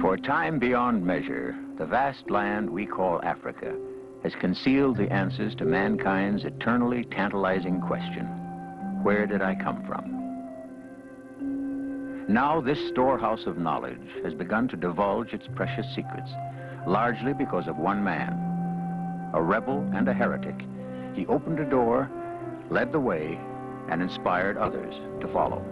For time beyond measure, the vast land we call Africa has concealed the answers to mankind's eternally tantalizing question, where did I come from? Now this storehouse of knowledge has begun to divulge its precious secrets, largely because of one man, a rebel and a heretic. He opened a door, led the way, and inspired others to follow.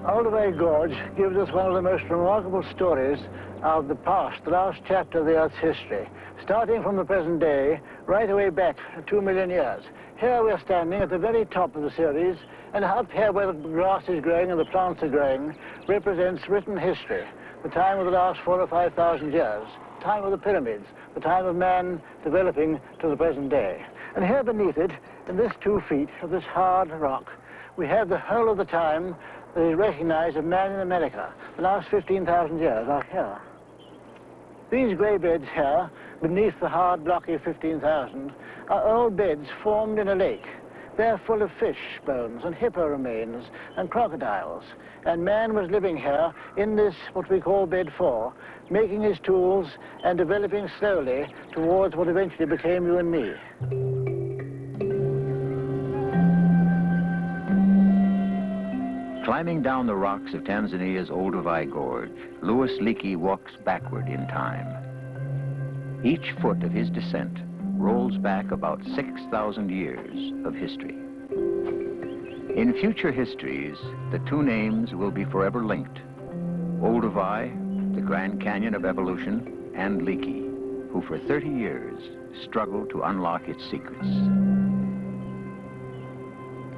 LSB Gorge gives us one of the most remarkable stories of the past, the last chapter of the Earth's history, starting from the present day, right away back 2 million years. Here we're standing at the very top of the series, and up here where the grass is growing and the plants are growing represents written history, the time of the last 4,000 or 5,000 years, the time of the pyramids, the time of man developing to the present day. And here beneath it, in this 2 feet of this hard rock, we have the whole of the time that is recognized of man in America, the last 15,000 years, like here. These grey beds here, beneath the hard, blocky 15,000, are old beds formed in a lake. They're full of fish bones and hippo remains and crocodiles. And man was living here in this, what we call bed 4, making his tools and developing slowly towards what eventually became you and me. Climbing down the rocks of Tanzania's Olduvai Gorge, LSB Leakey walks backward in time. Each foot of his descent rolls back about 6,000 years of history. In future histories, the 2 names will be forever linked. Olduvai, the Grand Canyon of evolution, and Leakey, who for 30 years struggled to unlock its secrets.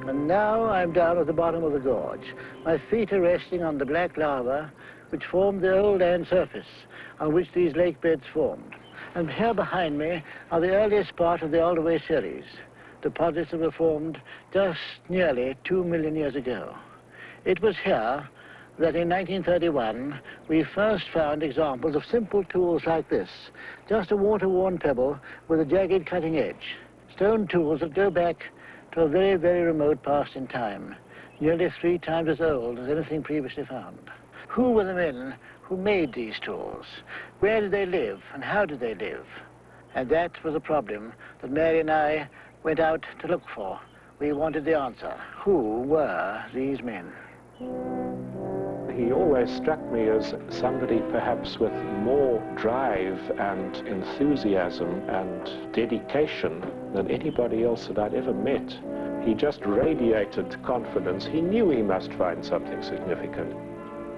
And now I'm down at the bottom of the gorge. My feet are resting on the black lava which formed the old land surface on which these lake beds formed. And here behind me are the earliest part of the Olduvai series, deposits that were formed just nearly 2 million years ago. It was here that in 1931 we first found examples of simple tools like this, just a water-worn pebble with a jagged cutting edge. Stone tools that go back to a very, very remote past in time, nearly 3 times as old as anything previously found. Who were the men who made these tools? Where did they live and how did they live? And that was a problem that Mary and I went out to look for. We wanted the answer. Who were these men? He always struck me as somebody perhaps with more drive and enthusiasm and dedication than anybody else that I'd ever met. He just radiated confidence. He knew he must find something significant.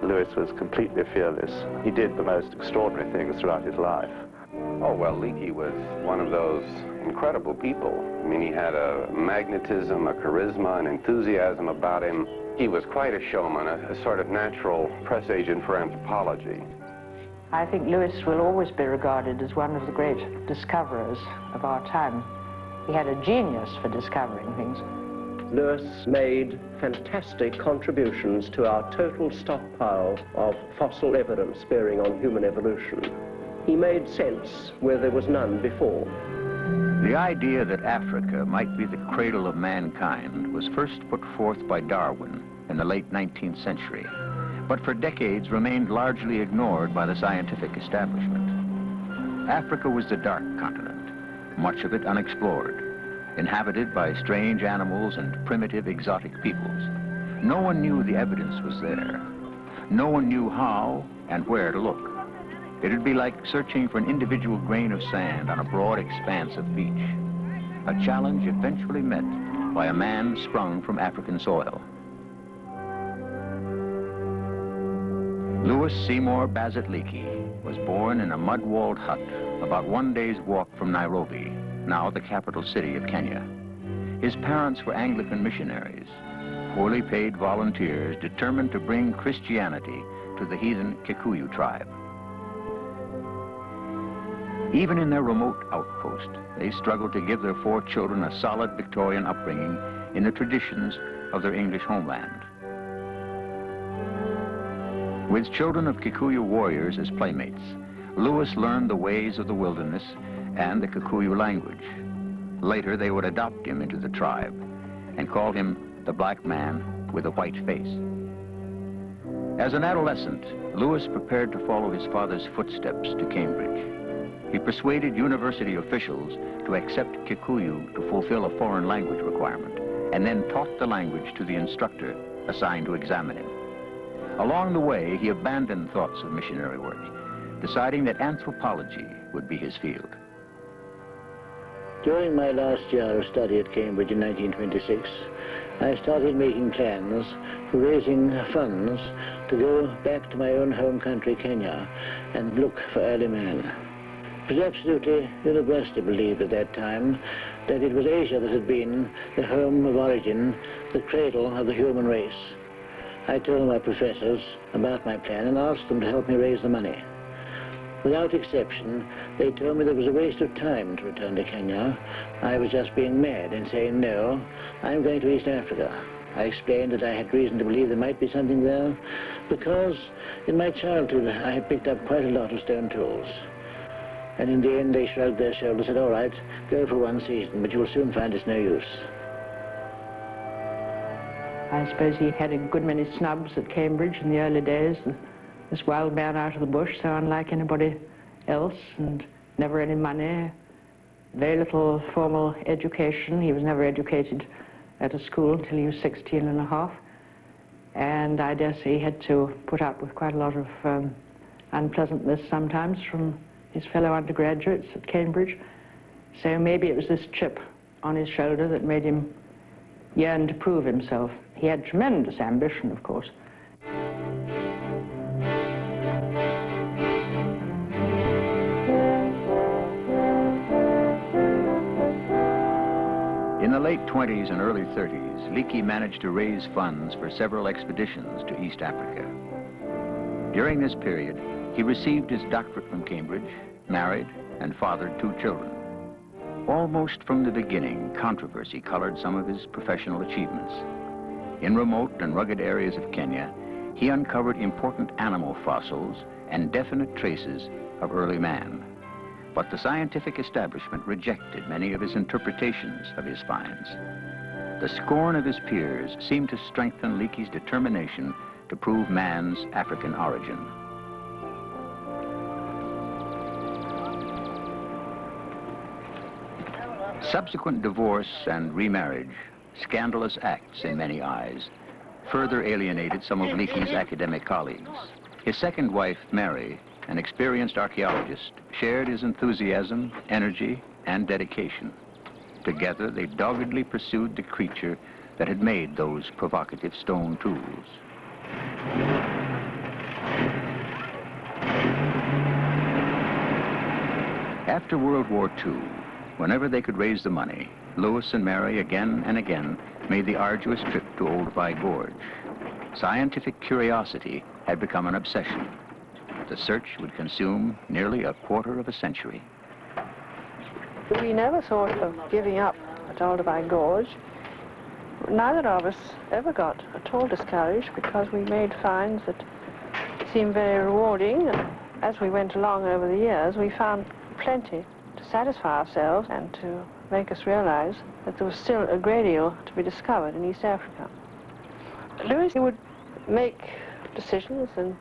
Lewis was completely fearless. He did the most extraordinary things throughout his life. Oh, well, Leakey was one of those incredible people. I mean, he had a magnetism, a charisma, an enthusiasm about him. He was quite a showman, a sort of natural press agent for anthropology. I think Lewis will always be regarded as one of the great discoverers of our time. He had a genius for discovering things. Lewis made fantastic contributions to our total stockpile of fossil evidence bearing on human evolution. He made sense where there was none before. The idea that Africa might be the cradle of mankind was first put forth by Darwin in the late 19th century, but for decades remained largely ignored by the scientific establishment. Africa was the dark continent, much of it unexplored, inhabited by strange animals and primitive exotic peoples. No one knew the evidence was there. No one knew how and where to look. It'd be like searching for an individual grain of sand on a broad expanse of beach, a challenge eventually met by a man sprung from African soil. Louis Seymour Bassett Leakey was born in a mud-walled hut about 1 day's walk from Nairobi, now the capital city of Kenya. His parents were Anglican missionaries, poorly paid volunteers determined to bring Christianity to the heathen Kikuyu tribe. Even in their remote outpost, they struggled to give their 4 children a solid Victorian upbringing in the traditions of their English homeland. With children of Kikuyu warriors as playmates, Louis learned the ways of the wilderness and the Kikuyu language. Later, they would adopt him into the tribe and call him the black man with a white face. As an adolescent, Lewis prepared to follow his father's footsteps to Cambridge. He persuaded university officials to accept Kikuyu to fulfill a foreign language requirement, and then taught the language to the instructor assigned to examine him. Along the way, he abandoned thoughts of missionary work, deciding that anthropology would be his field. During my last year of study at Cambridge in 1926, I started making plans for raising funds to go back to my own home country, Kenya, and look for early man. It was absolutely universally believed at that time that it was Asia that had been the home of origin, the cradle of the human race. I told my professors about my plan and asked them to help me raise the money. Without exception, they told me that it was a waste of time to return to Kenya. I was just being mad in saying, no, I'm going to East Africa. I explained that I had reason to believe there might be something there because in my childhood I had picked up quite a lot of stone tools. And in the end they shrugged their shoulders and said, all right, go for one season, but you will soon find it's no use. I suppose he had a good many snubs at Cambridge in the early days. This wild man out of the bush, so unlike anybody else, and never any money, very little formal education. He was never educated at a school until he was 16 and a half. And I dare say he had to put up with quite a lot of unpleasantness sometimes from his fellow undergraduates at Cambridge. So maybe it was this chip on his shoulder that made him yearn to prove himself. He had tremendous ambition, of course. In the late 20s and early 30s, Leakey managed to raise funds for several expeditions to East Africa. During this period, he received his doctorate from Cambridge, married, and fathered 2 children. Almost from the beginning, controversy colored some of his professional achievements. In remote and rugged areas of Kenya, he uncovered important animal fossils and definite traces of early man. But the scientific establishment rejected many of his interpretations of his finds. The scorn of his peers seemed to strengthen Leakey's determination to prove man's African origin. Subsequent divorce and remarriage, scandalous acts in many eyes, further alienated some of Leakey's academic colleagues. His second wife, Mary, an experienced archaeologist, shared his enthusiasm, energy, and dedication. Together, they doggedly pursued the creature that had made those provocative stone tools. After World War II, whenever they could raise the money, Lewis and Mary again and again made the arduous trip to Old By Gorge. Scientific curiosity had become an obsession. The search would consume nearly a quarter of a century. We never thought of giving up at Old By Gorge. Neither of us ever got at all discouraged because we made finds that seemed very rewarding. And as we went along over the years, we found plenty to satisfy ourselves and to make us realize that there was still a great deal to be discovered in East Africa. Lewis would make decisions and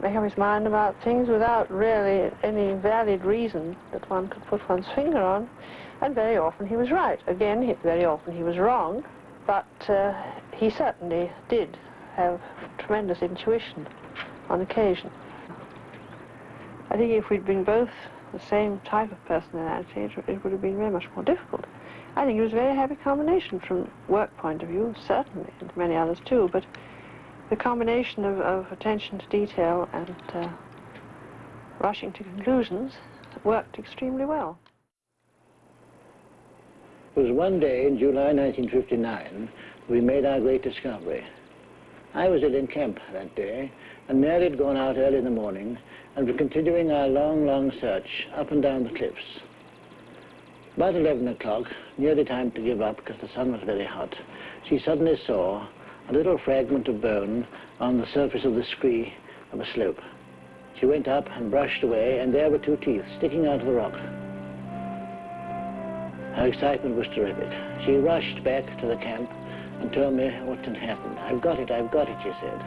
make up his mind about things without really any valid reason that one could put one's finger on, and very often he was right. Again, very often he was wrong, but he certainly did have tremendous intuition on occasion. I think if we'd been both the same type of personality, it would have been very much more difficult. I think it was a very happy combination from work point of view, certainly, and many others too, but the combination of attention to detail and rushing to conclusions worked extremely well. It was one day in July 1959 we made our great discovery. I was in camp that day, and Mary had gone out early in the morning and were continuing our long, long search up and down the cliffs. About 11 o'clock, nearly time to give up because the sun was very hot, she suddenly saw a little fragment of bone on the surface of the scree of a slope. She went up and brushed away, and there were 2 teeth sticking out of the rock. Her excitement was terrific. She rushed back to the camp and told me what had happened. I've got it, she said.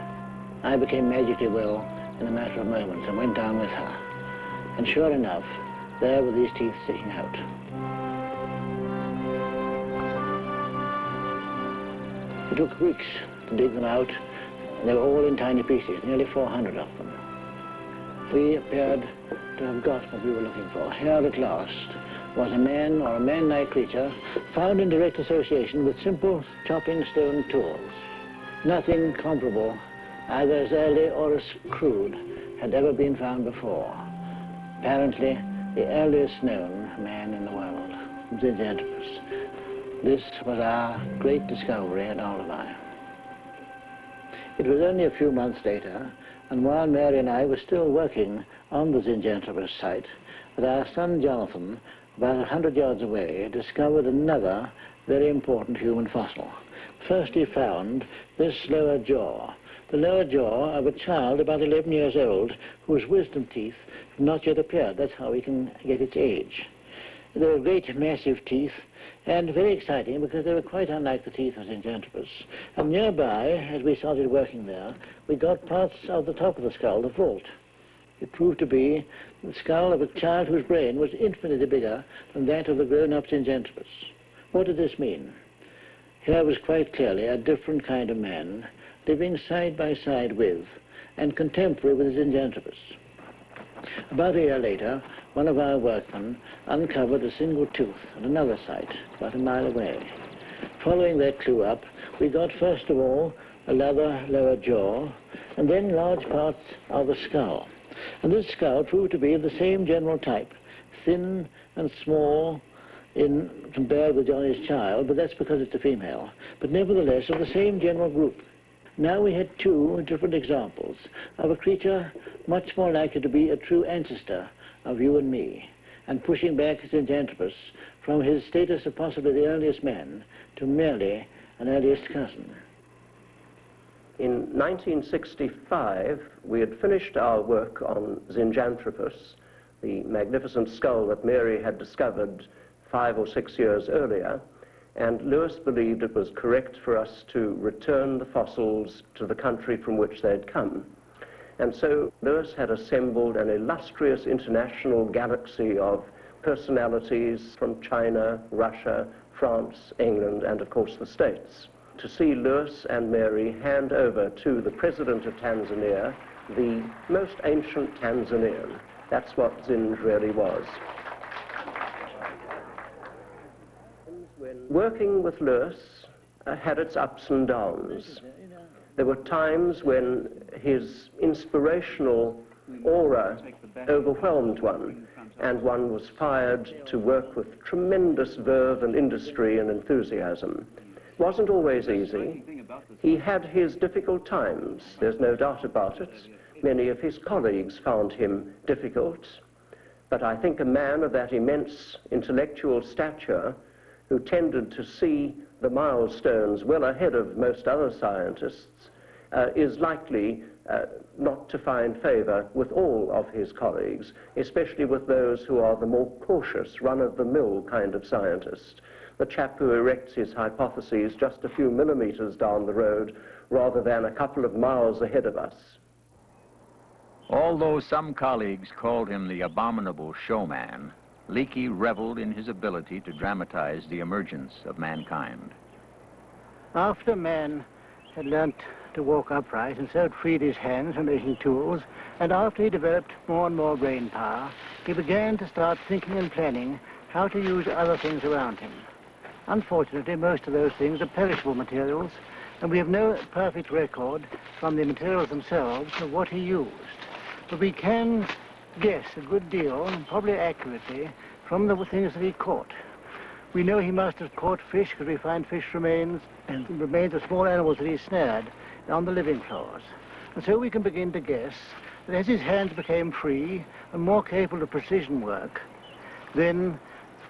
I became magically well in a matter of moments and went down with her. And sure enough, there were these teeth sticking out. It took weeks to dig them out. They were all in tiny pieces, nearly 400 of them. We appeared to have got what we were looking for. Here at last was a man or a man-like creature found in direct association with simple chopping stone tools. Nothing comparable, either as early or as crude, had ever been found before. Apparently, the earliest known man in the world, Geographic. This was our great discovery at LSB. It was only a few months later, and while Mary and I were still working on the Geographic site, that our son Jonathan, about 100 yards away, discovered another very important human fossil. First he found this lower jaw, the lower jaw of a child about 11 years old whose wisdom teeth have not yet appeared. That's how we can get its age. They were great, massive teeth, and very exciting because they were quite unlike the teeth of Geographic. And nearby, as we started working there, we got parts of the top of the skull, the vault. It proved to be the skull of a child whose brain was infinitely bigger than that of the grown-up Geographic. What did this mean? Here was quite clearly a different kind of man living side by side with and contemporary with Geographic. About a year later, one of our workmen uncovered a single tooth at another site, about a mile away. Following that clue up, we got first of all a lower jaw, and then large parts of the skull. And this skull proved to be of the same general type, thin and small compared with Johnny's child, but that's because it's a female, but nevertheless of the same general group. Now we had two different examples of a creature much more likely to be a true ancestor of you and me, and pushing back Geographic from his status of possibly the earliest man to merely an earliest cousin. In 1965, we had finished our work on Geographic, the magnificent skull that Mary had discovered 5 or 6 years earlier, and Lewis believed it was correct for us to return the fossils to the country from which they'd come. And so Lewis had assembled an illustrious international galaxy of personalities from China, Russia, France, England, and of course the States, to see Lewis and Mary hand over to the President of Tanzania the most ancient Tanzanian. That's what Zinj really was. Working with Lewis had its ups and downs. There were times when his inspirational aura overwhelmed one, and one was fired to work with tremendous verve and industry and enthusiasm. It wasn't always easy. He had his difficult times, there's no doubt about it. Many of his colleagues found him difficult, but I think a man of that immense intellectual stature, who tended to see the milestones well ahead of most other scientists, is likely not to find favor with all of his colleagues, especially with those who are the more cautious, run-of-the-mill kind of scientist, the chap who erects his hypotheses just a few millimeters down the road rather than a couple of miles ahead of us. Although some colleagues called him the abominable showman, Leakey reveled in his ability to dramatize the emergence of mankind. After man had learnt to walk upright and so had freed his hands from making tools, and after he developed more and more brain power, he began to start thinking and planning how to use other things around him. Unfortunately, most of those things are perishable materials, and we have no perfect record from the materials themselves of what he used. But we can guess a good deal, and probably accurately, from the things that he caught. We know he must have caught fish because we find fish remains and remains of small animals that he snared on the living floors. And so we can begin to guess that as his hands became free and more capable of precision work, then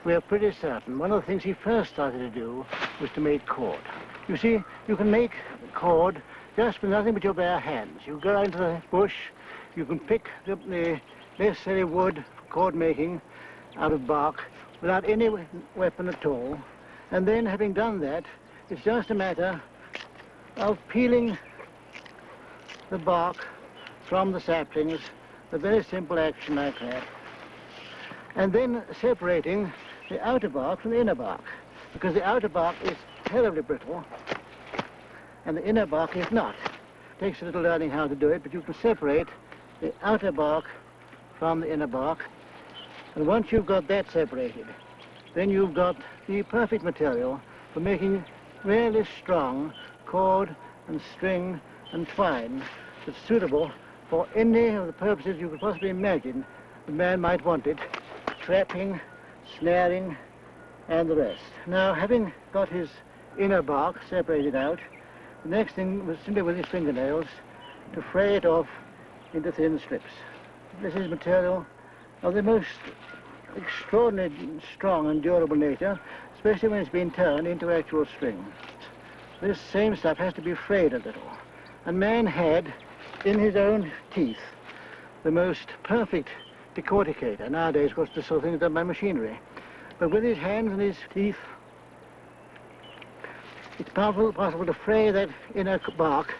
we're pretty certain one of the things he first started to do was to make cord. You see, you can make cord just with nothing but your bare hands. You go into the bush, you can pick up the necessary wood for cord making out of bark without any weapon at all, and then having done that, it's just a matter of peeling the bark from the saplings, a very simple action like that. And then separating the outer bark from the inner bark, because the outer bark is terribly brittle and the inner bark is not. It takes a little learning how to do it, but you can separate the outer bark from the inner bark. And once you've got that separated, then you've got the perfect material for making really strong cord and string and twine that's suitable for any of the purposes you could possibly imagine the man might want it: trapping, snaring, and the rest. Now, having got his inner bark separated out, the next thing was simply with his fingernails to fray it off into thin strips. This is material of the most extraordinarily strong and durable nature, especially when it's been turned into actual string. This same stuff has to be frayed a little. And man had in his own teeth the most perfect decorticator. Nowadays, of course, this sort of thing is done by machinery. But with his hands and his teeth, it's possible to fray that inner bark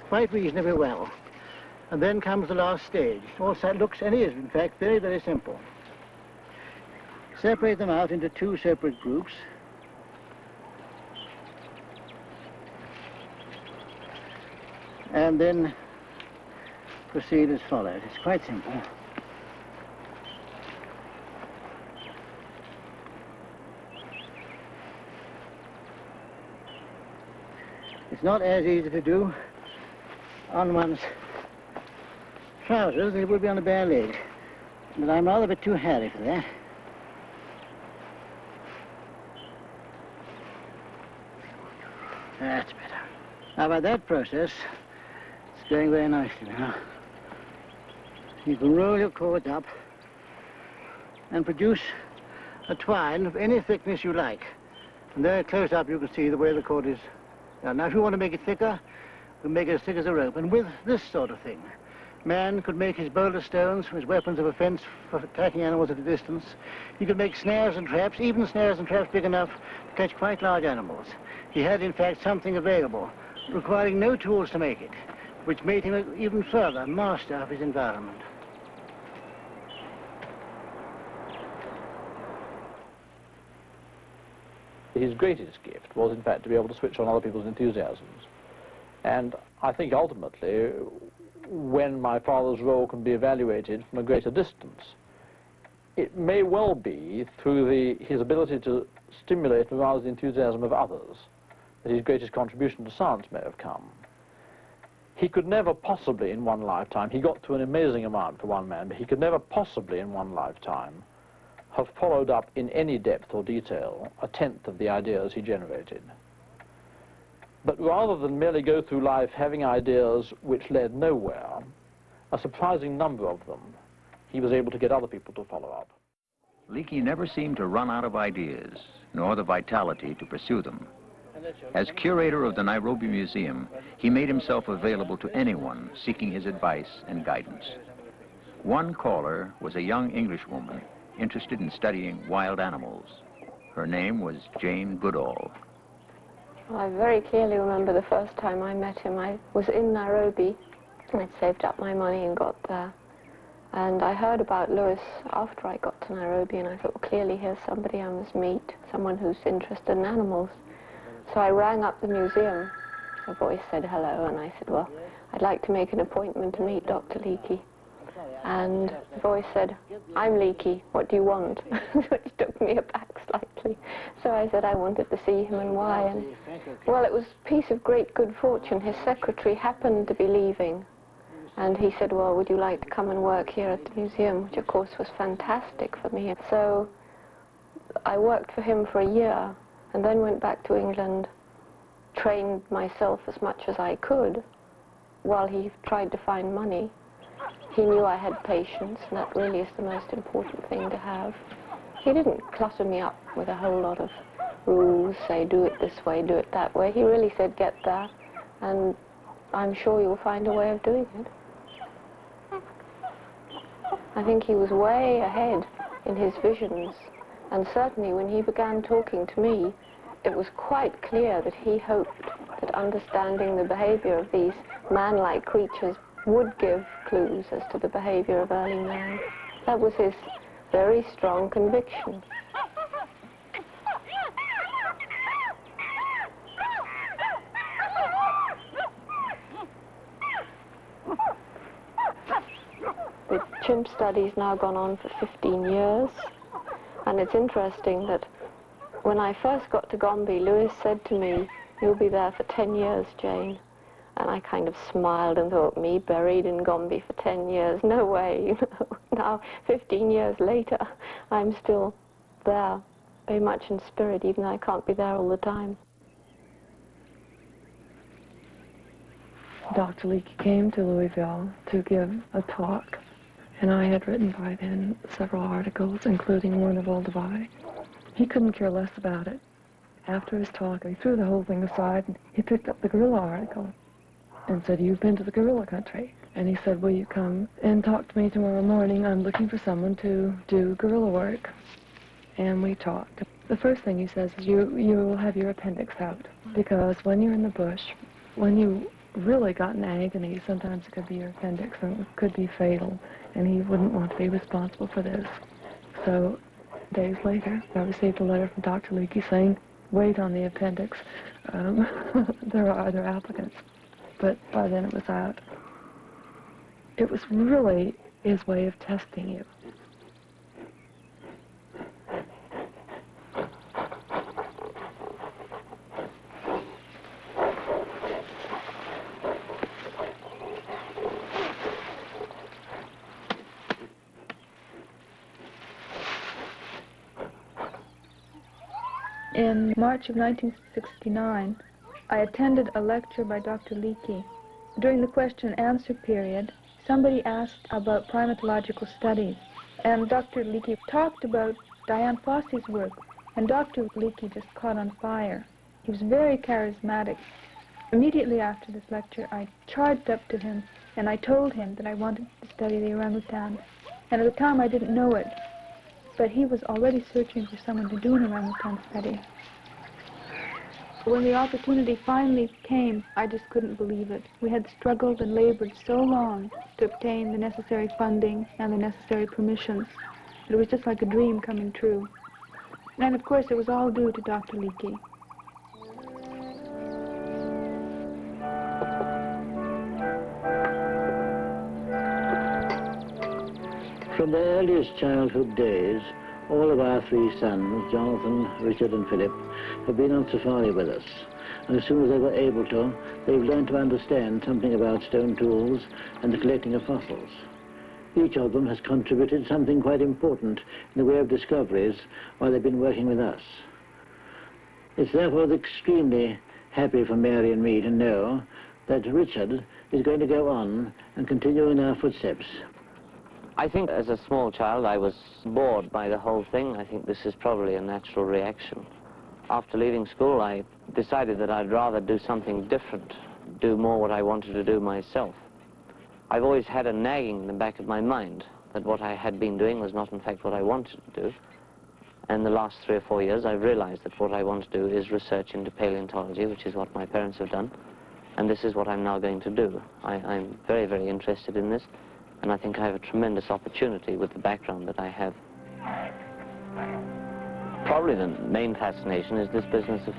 quite reasonably well. And then comes the last stage. All that looks, and is, in fact, very, very simple. Separate them out into two separate groups. And then proceed as follows. It's quite simple. It's not as easy to do on one's trousers as it would be on a bare leg. But I'm rather a bit too hairy for that. That's better. Now, by that process, it's going very nicely now. You can roll your cords up and produce a twine of any thickness you like. And there, close up, you can see the way the cord is. Now, if you want to make it thicker, you can make it as thick as a rope. And with this sort of thing, man could make his boulder stones, his weapons of offense for attacking animals at a distance. He could make snares and traps, even snares and traps big enough to catch quite large animals. He had, in fact, something available, requiring no tools to make it, which made him even further master of his environment. His greatest gift was, in fact, to be able to switch on other people's enthusiasms. And I think, ultimately, when my father's role can be evaluated from a greater distance, it may well be through his ability to stimulate and arouse the enthusiasm of others that his greatest contribution to science may have come. He could never possibly in one lifetime, he got to an amazing amount for one man, but he could never possibly in one lifetime have followed up in any depth or detail a tenth of the ideas he generated. But rather than merely go through life having ideas which led nowhere, a surprising number of them he was able to get other people to follow up. Leakey never seemed to run out of ideas, nor the vitality to pursue them. As curator of the Nairobi Museum, he made himself available to anyone seeking his advice and guidance. One caller was a young Englishwoman interested in studying wild animals. Her name was Jane Goodall. Well, I very clearly remember the first time I met him. I was in Nairobi, and I'd saved up my money and got there. And I heard about Lewis after I got to Nairobi, and I thought, well, clearly here's somebody I must meet, someone who's interested in animals. So I rang up the museum. A voice said hello, and I said, well, I'd like to make an appointment to meet Dr. Leakey. And the voice said, I'm Leakey, what do you want? Which took me aback slightly. So I said I wanted to see him and why. And, well, it was a piece of great good fortune. His secretary happened to be leaving. And he said, well, would you like to come and work here at the museum? Which, of course, was fantastic for me. So I worked for him for a year and then went back to England, trained myself as much as I could while he tried to find money. He knew I had patience, and that really is the most important thing to have. He didn't clutter me up with a whole lot of rules, say do it this way, do it that way. He really said get there, and I'm sure you'll find a way of doing it. I think he was way ahead in his visions, and certainly when he began talking to me, it was quite clear that he hoped that understanding the behavior of these man-like creatures would give clues as to the behavior of early man. That was his very strong conviction. The chimp study's now gone on for 15 years, and it's interesting that when I first got to Gombe, Lewis said to me, "You'll be there for 10 years, Jane." And I kind of smiled and thought, me buried in Gombe for 10 years? No way, you know. Now, 15 years later, I'm still there, very much in spirit, even though I can't be there all the time. Dr. Leakey came to Louisville to give a talk, and I had written by then several articles, including one of Olduvai. He couldn't care less about it. After his talk, he threw the whole thing aside, and he picked up the gorilla article and said, "You've been to the gorilla country." And he said, "Will you come and talk to me tomorrow morning? I'm looking for someone to do gorilla work." And we talked. The first thing he says is, you'll have your appendix out, because when you're in the bush, when you really got in agony, sometimes it could be your appendix, and it could be fatal, and he wouldn't want to be responsible for this. So days later, I received a letter from Dr. Leakey saying, "Wait on the appendix. There are other applicants." But by then it was out. It was really his way of testing you. In March of 1969, I attended a lecture by Dr. Leakey. During the question and answer period, somebody asked about primatological studies, and Dr. Leakey talked about Diane Fossey's work, and Dr. Leakey just caught on fire. He was very charismatic. Immediately after this lecture, I charged up to him, and I told him that I wanted to study the orangutan. And at the time, I didn't know it, but he was already searching for someone to do an orangutan study. When the opportunity finally came, I just couldn't believe it. We had struggled and labored so long to obtain the necessary funding and the necessary permissions. It was just like a dream coming true. And of course, it was all due to Dr. Leakey. From their earliest childhood days, all of our three sons, Jonathan, Richard and Philip, have been on safari with us. And as soon as they were able to, they've learned to understand something about stone tools and the collecting of fossils. Each of them has contributed something quite important in the way of discoveries while they've been working with us. It's therefore extremely happy for Mary and me to know that Richard is going to go on and continue in our footsteps. I think as a small child I was bored by the whole thing. I think this is probably a natural reaction. After leaving school I decided that I'd rather do something different, do more what I wanted to do myself. I've always had a nagging in the back of my mind that what I had been doing was not in fact what I wanted to do. And the last 3 or 4 years I've realized that what I want to do is research into paleontology, which is what my parents have done. And this is what I'm now going to do. I'm very, very interested in this. And I think I have a tremendous opportunity with the background that I have. Probably the main fascination is this business of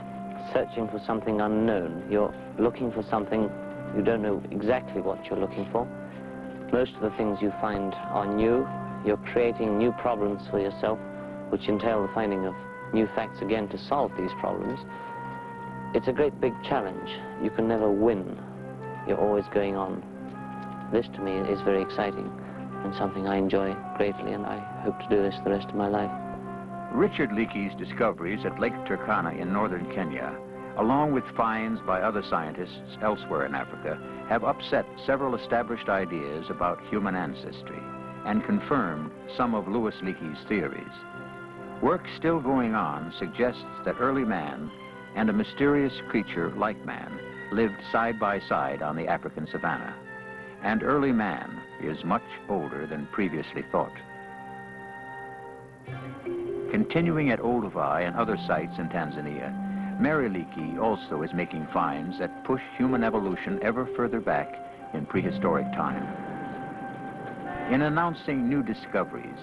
searching for something unknown. You're looking for something, you don't know exactly what you're looking for. Most of the things you find are new. You're creating new problems for yourself, which entail the finding of new facts again to solve these problems. It's a great big challenge. You can never win. You're always going on. This, to me, is very exciting and something I enjoy greatly, and I hope to do this the rest of my life. Richard Leakey's discoveries at Lake Turkana in northern Kenya, along with finds by other scientists elsewhere in Africa, have upset several established ideas about human ancestry and confirmed some of Louis Leakey's theories. Work still going on suggests that early man and a mysterious creature like man lived side by side on the African savanna. And early man is much older than previously thought. Continuing at Olduvai and other sites in Tanzania, Mary Leakey also is making finds that push human evolution ever further back in prehistoric time. In announcing new discoveries,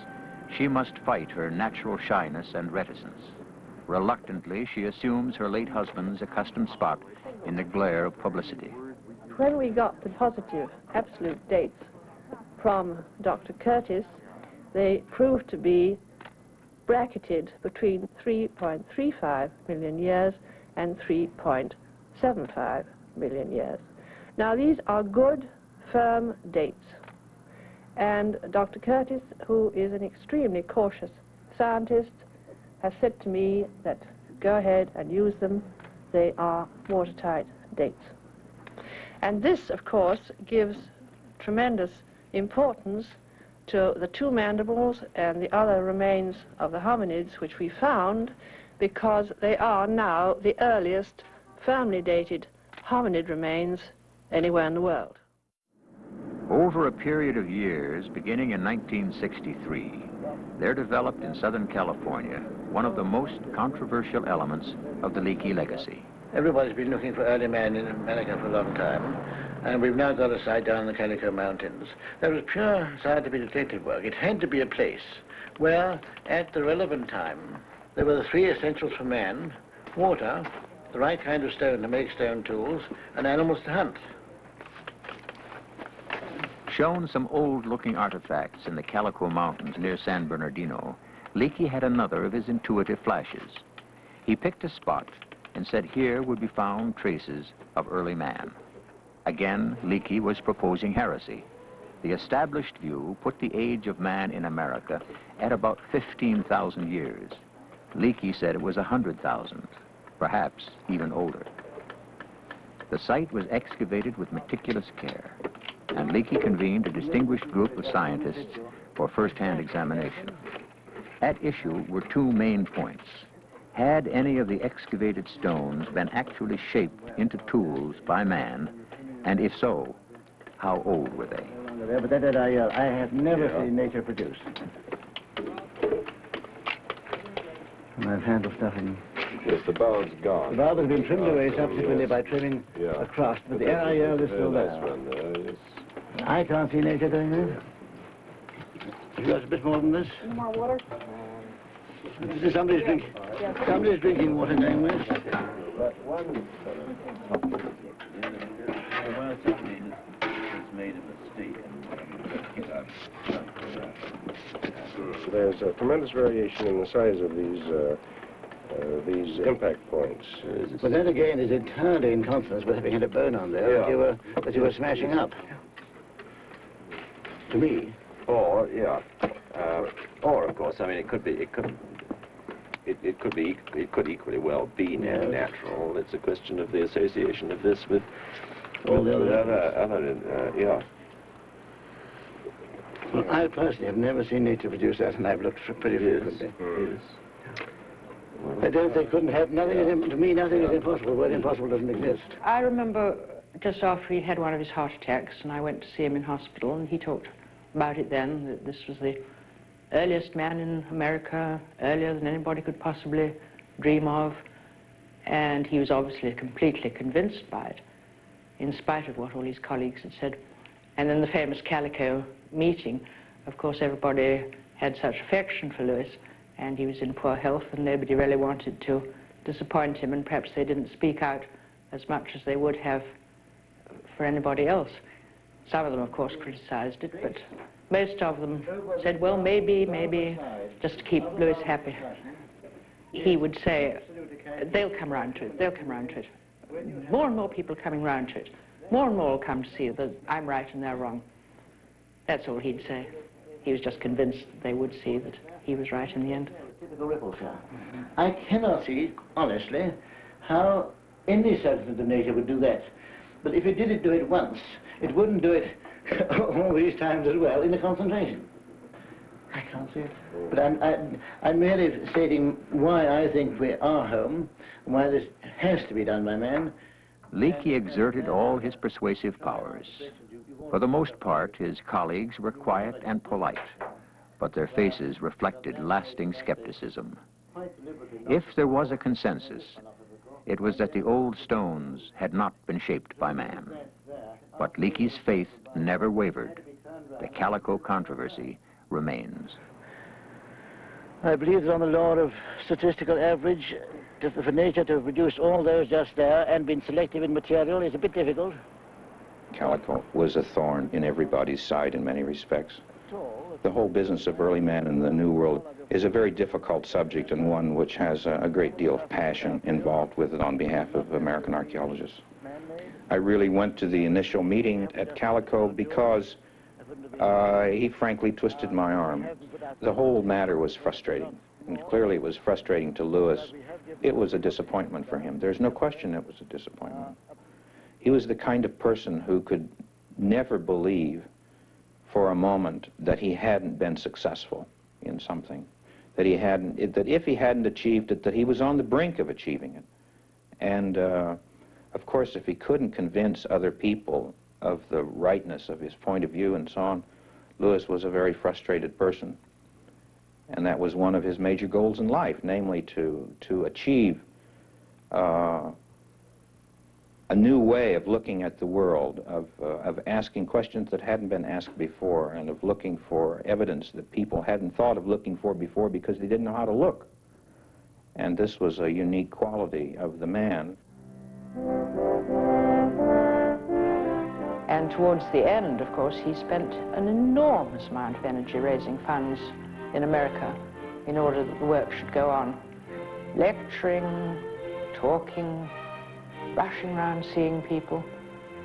she must fight her natural shyness and reticence. Reluctantly, she assumes her late husband's accustomed spot in the glare of publicity. When we got the positive, absolute dates from Dr. Curtis, they proved to be bracketed between 3.35 million years and 3.75 million years. Now, these are good, firm dates. And Dr. Curtis, who is an extremely cautious scientist, has said to me that go ahead and use them. They are watertight dates. And this, of course, gives tremendous importance to the two mandibles and the other remains of the hominids which we found, because they are now the earliest firmly dated hominid remains anywhere in the world. Over a period of years, beginning in 1963, there developed in Southern California one of the most controversial elements of the Leakey legacy. Everybody's been looking for early man in America for a long time, and we've now got a site down in the Calico Mountains. That was pure scientific detective work. It had to be a place where, at the relevant time, there were the three essentials for man: water, the right kind of stone to make stone tools, and animals to hunt. Shown some old-looking artifacts in the Calico Mountains near San Bernardino, Leakey had another of his intuitive flashes. He picked a spot and said here would be found traces of early man. Again, Leakey was proposing heresy. The established view put the age of man in America at about 15,000 years. Leakey said it was 100,000, perhaps even older. The site was excavated with meticulous care, and Leakey convened a distinguished group of scientists for first-hand examination. At issue were two main points. Had any of the excavated stones been actually shaped into tools by man, and if so, how old were they? But that I have never seen nature produce. And I've handled stuff in... Yes, the barb's gone. The barb has been trimmed away subsequently by trimming across, but the NIL is still there. Yes. I can't see nature doing that. You got a bit more than this? More water? Somebody's drinking water doing this. But one... There's a tremendous variation in the size of these impact points. But that again is entirely in consonance with having had a bone on there that you were smashing up. To me. Or of course, I mean, it could equally well be natural. It's a question of the association of this with all the other. Well, I personally have never seen nature produce that, and I've looked pretty frequently. Yes. I don't think couldn't have nothing. To me, nothing is impossible. Where impossible doesn't exist. I remember just after he had one of his heart attacks, and I went to see him in hospital, and he talked about it then, that this was the earliest man in America, earlier than anybody could possibly dream of, and he was obviously completely convinced by it, in spite of what all his colleagues had said. And then the famous Calico meeting, of course, everybody had such affection for Lewis, and he was in poor health, and nobody really wanted to disappoint him, and perhaps they didn't speak out as much as they would have for anybody else. Some of them, of course, criticized it, but most of them said, well, maybe, just to keep Lewis happy. He would say, they'll come round to it, they'll come round to it. More and more people coming round to it. More and more will come to see that I'm right and they're wrong. That's all he'd say. He was just convinced that they would see that he was right in the end. I cannot see, honestly, how any substance of nature would do that. But if it did do it once, it wouldn't do it all these times as well in the concentration. I can't see it. But I'm merely stating why I think we are home, and why this has to be done by man. Leakey exerted all his persuasive powers. For the most part, his colleagues were quiet and polite, but their faces reflected lasting skepticism. If there was a consensus, it was that the old stones had not been shaped by man. But Leakey's faith never wavered. The calico controversy remains. I believe that on the law of statistical average, for nature to produce all those just there and being selective in material is a bit difficult. Calico was a thorn in everybody's side in many respects. The whole business of early man in the New World is a very difficult subject and one which has a great deal of passion involved with it on behalf of American archaeologists. I really went to the initial meeting at Calico because he frankly twisted my arm. The whole matter was frustrating, and clearly it was frustrating to Lewis. It was a disappointment for him. There's no question it was a disappointment. He was the kind of person who could never believe for a moment that he hadn't been successful in something, that if he hadn't achieved it, that he was on the brink of achieving it. And of course, if he couldn't convince other people of the rightness of his point of view and so on, Lewis was a very frustrated person. And that was one of his major goals in life, namely to achieve a new way of looking at the world, of asking questions that hadn't been asked before, and of looking for evidence that people hadn't thought of looking for before because they didn't know how to look. And this was a unique quality of the man. And towards the end, of course, he spent an enormous amount of energy raising funds in America in order that the work should go on. Lecturing, talking, rushing around seeing people.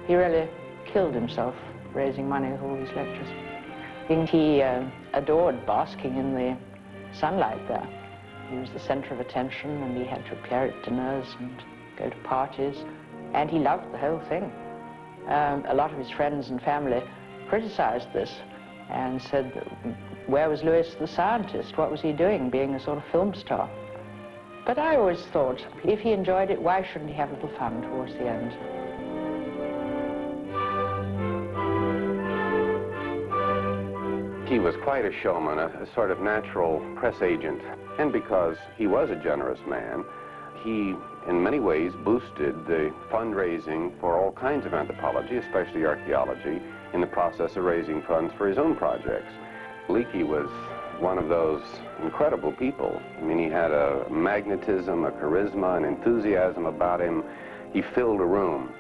He really killed himself raising money with all these lectures. He adored basking in the sunlight there. He was the center of attention, and he had to appear at dinners and go to parties, and he loved the whole thing. A lot of his friends and family criticized this and said, where was Lewis the scientist? What was he doing, being a sort of film star? But I always thought, if he enjoyed it, why shouldn't he have a little fun towards the end? He was quite a showman, a sort of natural press agent. And because he was a generous man, he, in many ways, boosted the fundraising for all kinds of anthropology, especially archaeology, in the process of raising funds for his own projects. Leakey was one of those incredible people. I mean, he had a magnetism, a charisma, an enthusiasm about him. He filled a room.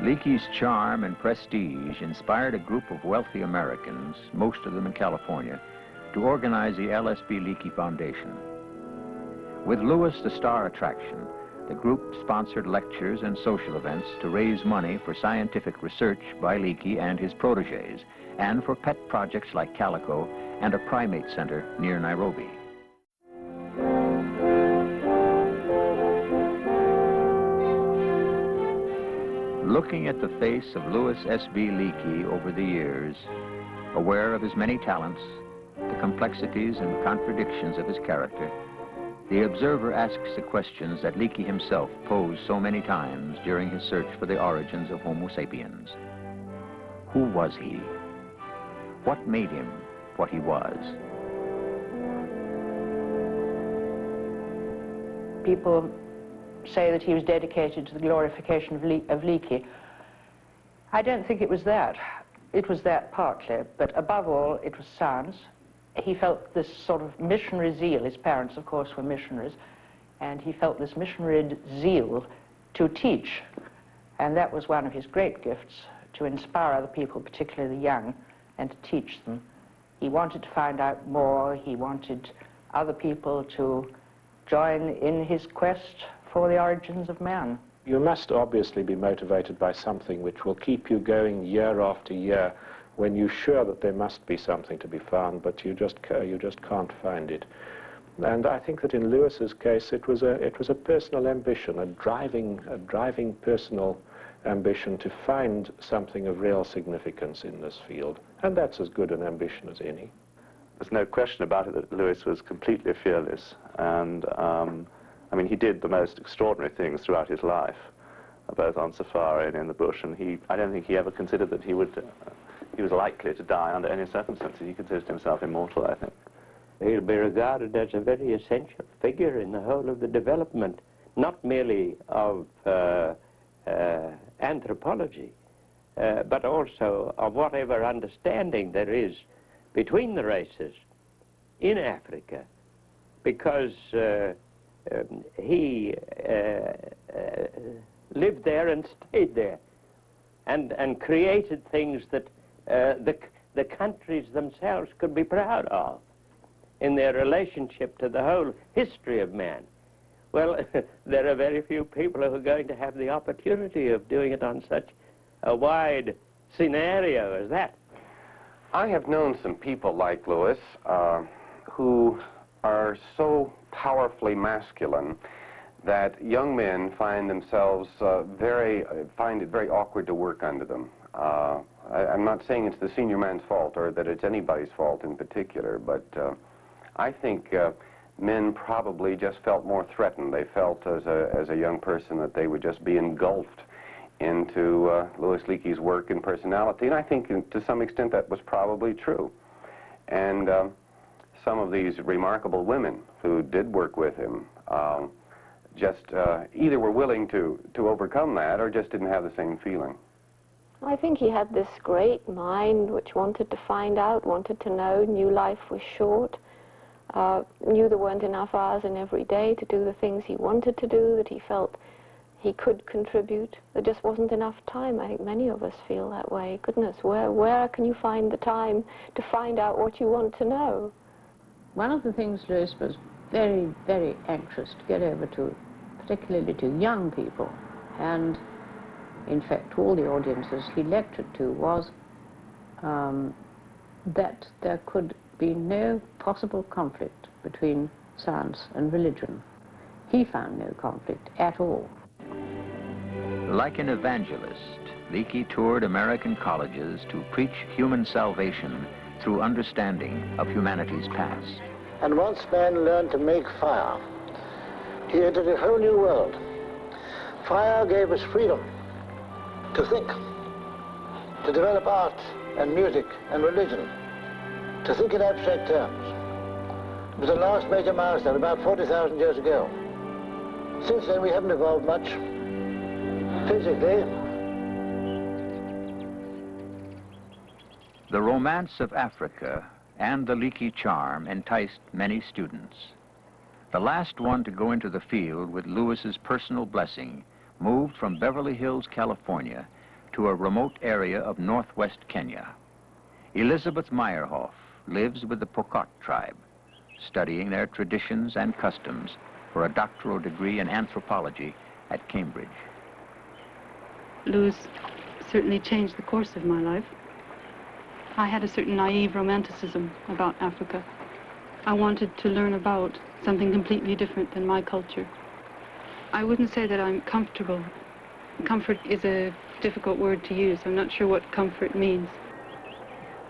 Leakey's charm and prestige inspired a group of wealthy Americans, most of them in California, to organize the LSB Leakey Foundation. With Lewis the star attraction, the group sponsored lectures and social events to raise money for scientific research by Leakey and his protégés, and for pet projects like Calico and a primate center near Nairobi. Looking at the face of Lewis S.B. Leakey over the years, aware of his many talents, the complexities and contradictions of his character, the observer asks the questions that Leakey himself posed so many times during his search for the origins of Homo sapiens. Who was he? What made him what he was? People say that he was dedicated to the glorification of Leakey. I don't think it was that. It was that partly, but above all, it was science. He felt this sort of missionary zeal. His parents, of course, were missionaries, and he felt this missionary zeal to teach, and that was one of his great gifts, to inspire other people, particularly the young, and to teach them. He wanted to find out more. He wanted other people to join in his quest for the origins of man. You must obviously be motivated by something which will keep you going year after year when you're sure that there must be something to be found, but you just can't find it. And I think that in Lewis's case, it was a personal ambition, a driving personal ambition to find something of real significance in this field. And that's as good an ambition as any. There's no question about it that Lewis was completely fearless. And I mean, he did the most extraordinary things throughout his life, both on safari and in the bush. And I don't think he ever considered that he was likely to die under any circumstances. He considered himself immortal, I think. He'll be regarded as a very essential figure in the whole of the development not merely of anthropology, but also of whatever understanding there is between the races in Africa, because he lived there and stayed there, and created things that the countries themselves could be proud of in their relationship to the whole history of man. Well, there are very few people who are going to have the opportunity of doing it on such a wide scenario as that. I have known some people like Lewis who are so powerfully masculine that young men find themselves find it very awkward to work under them. I'm not saying it's the senior man's fault or that it's anybody's fault in particular, but I think men probably just felt more threatened. They felt as a young person that they would just be engulfed into Louis Leakey's work and personality, and I think to some extent that was probably true. And some of these remarkable women who did work with him just either were willing to overcome that or just didn't have the same feeling. I think he had this great mind which wanted to find out, wanted to know, knew life was short, knew there weren't enough hours in every day to do the things he wanted to do, that he felt he could contribute. There just wasn't enough time. I think many of us feel that way. Goodness, where can you find the time to find out what you want to know? One of the things Lewis was very, very anxious to get over to, particularly to young people, and in fact all the audiences he lectured to, was that there could be no possible conflict between science and religion. He found no conflict at all. Like an evangelist, Leakey toured American colleges to preach human salvation through understanding of humanity's past. And once man learned to make fire, he entered a whole new world. Fire gave us freedom to think, to develop art and music and religion, to think in abstract terms. It was the last major milestone, about 40,000 years ago. Since then, we haven't evolved much physically. The romance of Africa and the Leakey charm enticed many students. The last one to go into the field with Lewis's personal blessing moved from Beverly Hills, California, to a remote area of northwest Kenya. Elizabeth Meyerhoff lives with the Pokot tribe, studying their traditions and customs for a doctoral degree in anthropology at Cambridge. Lewis certainly changed the course of my life. I had a certain naive romanticism about Africa. I wanted to learn about something completely different than my culture. I wouldn't say that I'm comfortable. Comfort is a difficult word to use. I'm not sure what comfort means.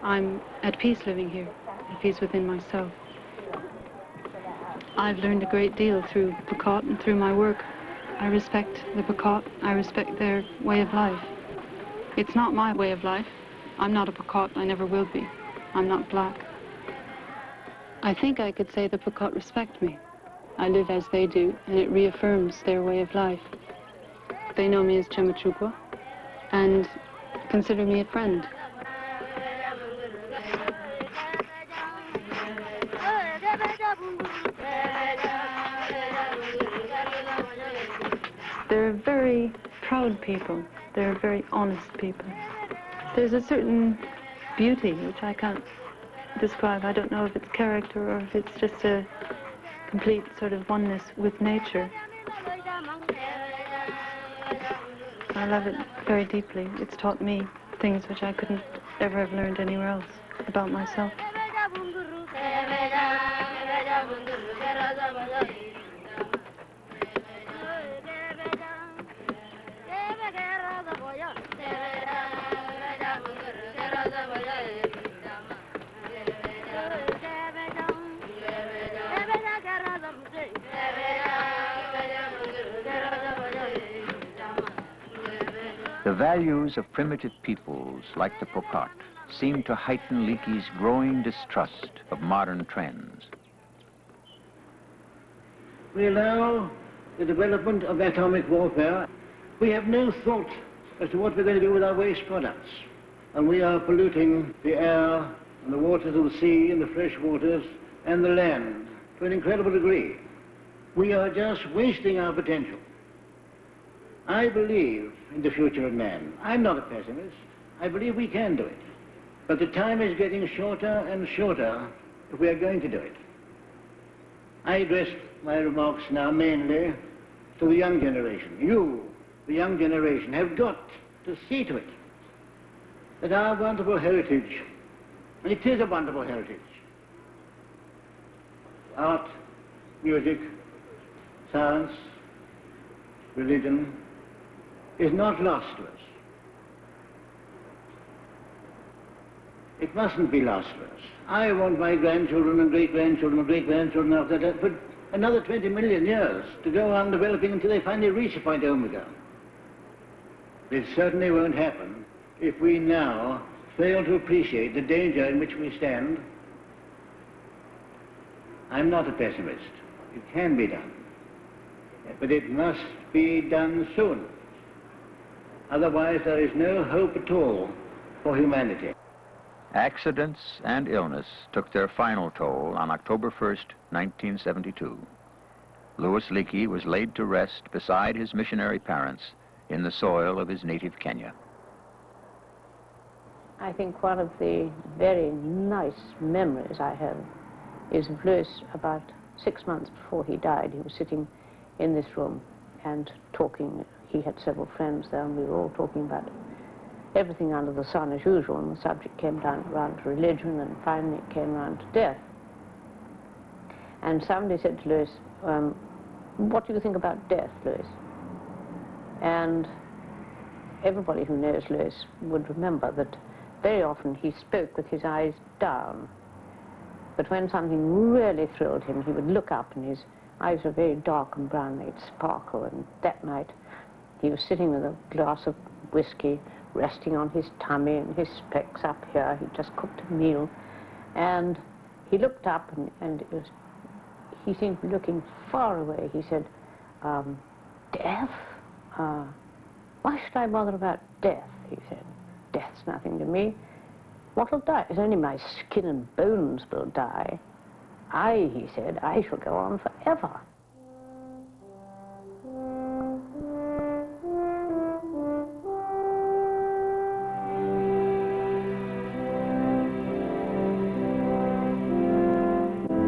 I'm at peace living here, at peace within myself. I've learned a great deal through Pokot and through my work. I respect the Pokot. I respect their way of life. It's not my way of life. I'm not a Pokot. I never will be. I'm not black. I think I could say the Pokot respect me. I live as they do, and it reaffirms their way of life. They know me as Chemachukwa and consider me a friend. They're very proud people. They're very honest people. There's a certain beauty which I can't describe. I don't know if it's character or if it's just a complete sort of oneness with nature. I love it very deeply. It's taught me things which I couldn't ever have learned anywhere else about myself. The values of primitive peoples like the Pokot seem to heighten Leakey's growing distrust of modern trends. We now the development of atomic warfare. We have no thought as to what we're going to do with our waste products. And we are polluting the air and the waters of the sea and the fresh waters and the land to an incredible degree. We are just wasting our potential. I believe in the future of man. I'm not a pessimist. I believe we can do it. But the time is getting shorter and shorter if we are going to do it. I address my remarks now mainly to the young generation. You, the young generation, have got to see to it that our wonderful heritage, and it is a wonderful heritage, art, music, science, religion, is not lost to us. It mustn't be lost to us. I want my grandchildren and great-grandchildren and great-grandchildren after that for another 20 million years to go on developing until they finally reach a point omega. It certainly won't happen if we now fail to appreciate the danger in which we stand. I'm not a pessimist. It can be done. But it must be done soon. Otherwise, there is no hope at all for humanity. Accidents and illness took their final toll on October 1st, 1972. Louis Leakey was laid to rest beside his missionary parents in the soil of his native Kenya. I think one of the very nice memories I have is of Louis about 6 months before he died. He was sitting in this room and talking. He had several friends there, and we were all talking about everything under the sun as usual, and the subject came round to religion, and finally it came round to death. And somebody said to Louis, what do you think about death, Louis? And everybody who knows Louis would remember that very often he spoke with his eyes down. But when something really thrilled him, he would look up, and his eyes were very dark and brown, they'd sparkle. And that night he was sitting with a glass of whiskey, resting on his tummy and his specs up here. He'd just cooked a meal. And he looked up, and he seemed to be looking far away. He said, death? Why should I bother about death? He said. Death's nothing to me. What'll die? It's only my skin and bones will die. He said, I shall go on forever.